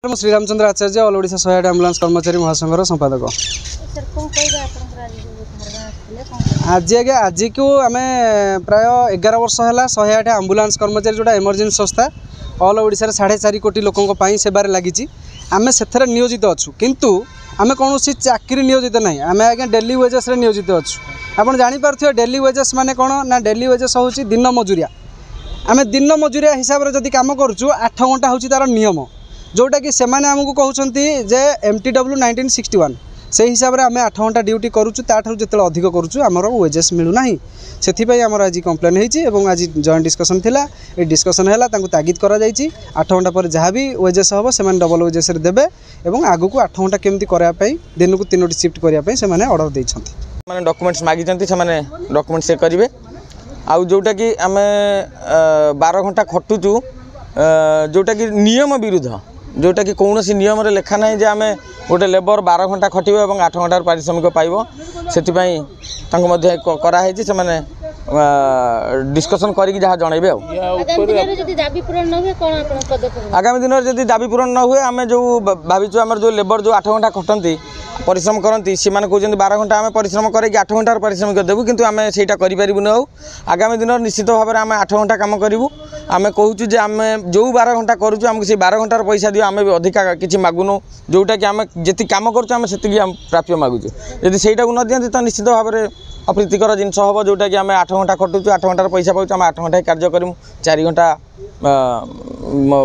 श्रीरामचंद्र आचार्य all Odisha 108 ambulance कर्मचारी महासंघर संपादक। आज को आम प्राय 11 वर्ष है 108 एम्बुलेंस कर्मचारी जोटा इमरजेंसी संस्था ऑल ओडिशा 4.5 कोटी लोकों सेवार लगी आम से नियोजित अच्छु किंतु आम कौन चाकरी नियोजित ना आम आज्ञा डेली वेजेस नियोजित अच्छु। आप जापर डेली वेजेस माने कौन ना डेली वेजेस हूँ दिन मजुरिया। आम दिन मजुरिया हिसाब से जदि कम करूँ 8 घंटा हूँ तार नियम जोटा कि सेमाने आमको कहते जे MTW 1961 से हिसाब से आम 8 घंटा ड्यूटी करूँ ताठू जो अधिक करूँ आमर वेजेस मिलूना से आमर आज कम्प्लेन होती आज जॉइंट डिस्कसन थिला ए डिस्कसन है तागिद कर 8 घंटा पर जहाँ भी वेजेस हम से डबल वेजेस देवे और आगू को 8 घंटा केमती करने दिन को 3टी शिफ्ट करने से ऑर्डर देते डॉक्यूमेंट्स मागी डॉक्यूमेंट से करेंगे आउ जोटा कि आम 12 घंटा खटुचु जोटा कि नियम विरुद्ध जोटा कि कौन सी नियम रे लेखा ना जे आम गोटे लेबर 12 घंटा खटिब और 8 घंटार पारिश्रमिक पाइब से कराई से डिस्कसन करके जहाँ जनइबे। आगामी दिन में दाबी पूरण न हुए आम जो भाविचु आम जो लेबर जो 8 घंटा खटती परिश्रम करती से कहते 12 घंटा आम परिश्रम करके 8 घंटार पारिश्रमिक देवु किंतु आम से करूँ आउ आगामी दिन निश्चित भाव में आम 8 घंटा कम करूँ। आम कहूँ जे आम जो 12 घंटा करूँ आमको से 12 घंटार पैसा दियो आम भी अधिका किसी मागुनु जोटा कि आम जी कम करें से प्राप्य मागुचु यदि सहीटा को न दिखती तो निश्चित भाव में अप्रीतिकर जिनस हम जोटा कि आम 8 घंटा खटुचु 8 घंटार पैसा पाऊँ आम 8 घंटा कार्य करूँ 4 घंटा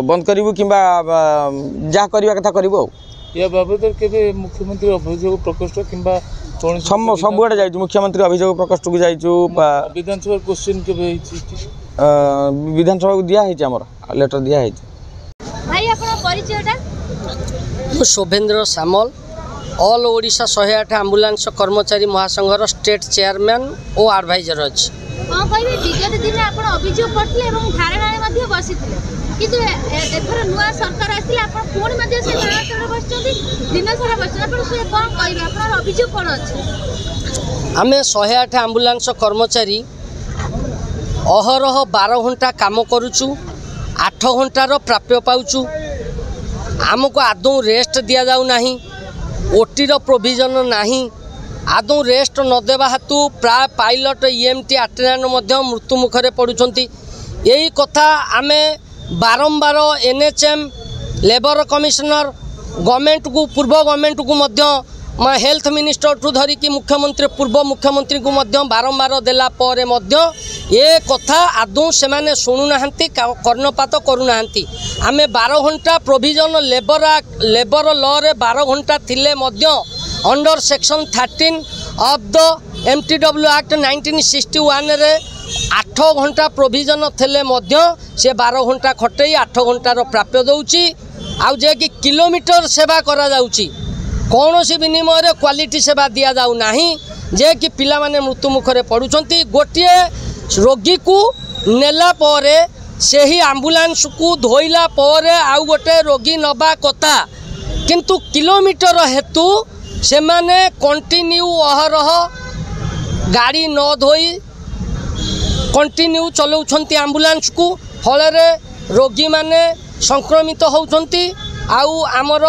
बंद करूँ कि जहाँ करवा कथा करूँ। या बाबद के मुख्यमंत्री अभियोग प्रकोष्ठ किंबा सबुआड़े जाइए मुख्यमंत्री अभियोग प्रकोष्ठ को जाइए विधानसभा क्वेश्चन के विधानसभा को दिखाई आमर लेटर दिखाई शोभेन्द्र सामल ऑल ओडिशा 108 एम्बुलेंस कर्मचारी महासंघर स्टेट चेयरमैन और एडवाइजर अच्छी विगत दिन आप अभियोग करते धारणा बसी किंतु एथर नुआ सरकार आसिले आपण कोन मध्ये से धारणा बसचोदी दिन सारा बसचोदी आपण से कोन कहबे आपण अभियोग कोन अछि। आमे 108 एम्बुलेंस कर्मचारी अहरह 12 घंटा काम करूचु 8 घंटार प्राप्य पाउचु आमको आदौ रेस्ट दिया जाउ नाही ओटी रो प्रोविजन नाही आदौ रेस्ट न देबा हेतु प्राय पायलट EMT अटेंडेंट मध्य मृत्यु मुखरे पडुचंती। यही कथा आमे बारंबार NHM लेबर कमिशनर गवर्नमेंट को पूर्व गवर्नमेंट को मध्य हेल्थ मिनिस्टर ठू धरिकी मुख्यमंत्री पूर्व मुख्यमंत्री को मध्य बारंबार देला परे मध्य ये कथा आदौ से माने शुणुना कर्णपात करूना आम 12 घंटा प्रोविजन लेबर लॉ रे 12 घंटा थिले मध्य under section 13 of the MTW act 1961 रे 8 घंटा प्रोविजन थिले मध्य से 12 घंटा खटे 8 घंटार प्राप्य दौची आउ जे कि किलोमीटर सेवा करा जाउची कौन सी विनिमय रे क्वालिटी सेवा दिया जाउ नाही जे कि पिला माने मृत्यु मुखरे पडुचंती। गोटे रोगी को नेला परे सेही एम्बुलेंस को धोइला परे आउ गोटे रोगी नबा कथा किंतु किलोमीटर हेतु से माने कंटिन्यू अहरह गाड़ी न धोई कंटिन्यू चलाउछंती एम्बुलेंस को फल रोगी माने संक्रमित होउछंती आउ आमर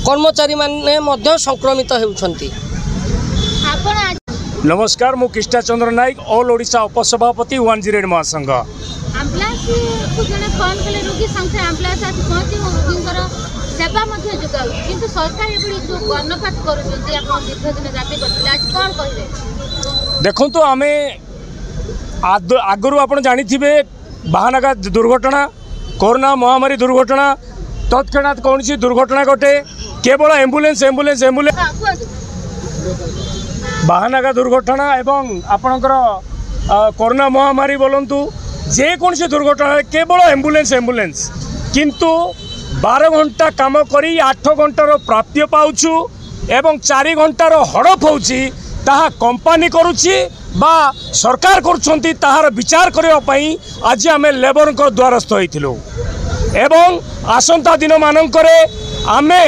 कर्मचारी माने मध्य संक्रमित होउछंती। नमस्कार मु कृष्णा चंद्र नायक ऑल ओडिशा उपसभापति 108 महासंघ एम्बुलेंस को जने फोन कले रोगी संख्या एम्बुलेंस आसी पहुंची रोगींकर सेवा मध्ये जुगाउ किंतु सरकार एबडी जो कर्णपात करू जे आपण दीर्घ दिन दाबी करथिले आज कोन कहिबे। देखो तो आमे आगरू आपण जानिथिबे बाहानगा दुर्घटना कोरोना महामारी दुर्घटना तत्क्षणात कौन सी दुर्घटना घटे केवल एम्बुलेंस एम्बुलेंस एम्बुलेंस बाहानगा दुर्घटना एवं आपणकर कोरोना महामारी बोलतु जेकोसी दुर्घटना केवल एम्बुलेंस एम्बुलेंस किंतु 12 घंटा काम करी 8 घंटार प्राप्य पाउछु एवं 4 घंटार हड़प होउची ताहा कंपनी करुची बा सरकार करुछंती ताहार विचार करबा पई आज आमे लेबर द्वारस्थ होइथिलु एवं आसंता दिन मानकरे आमे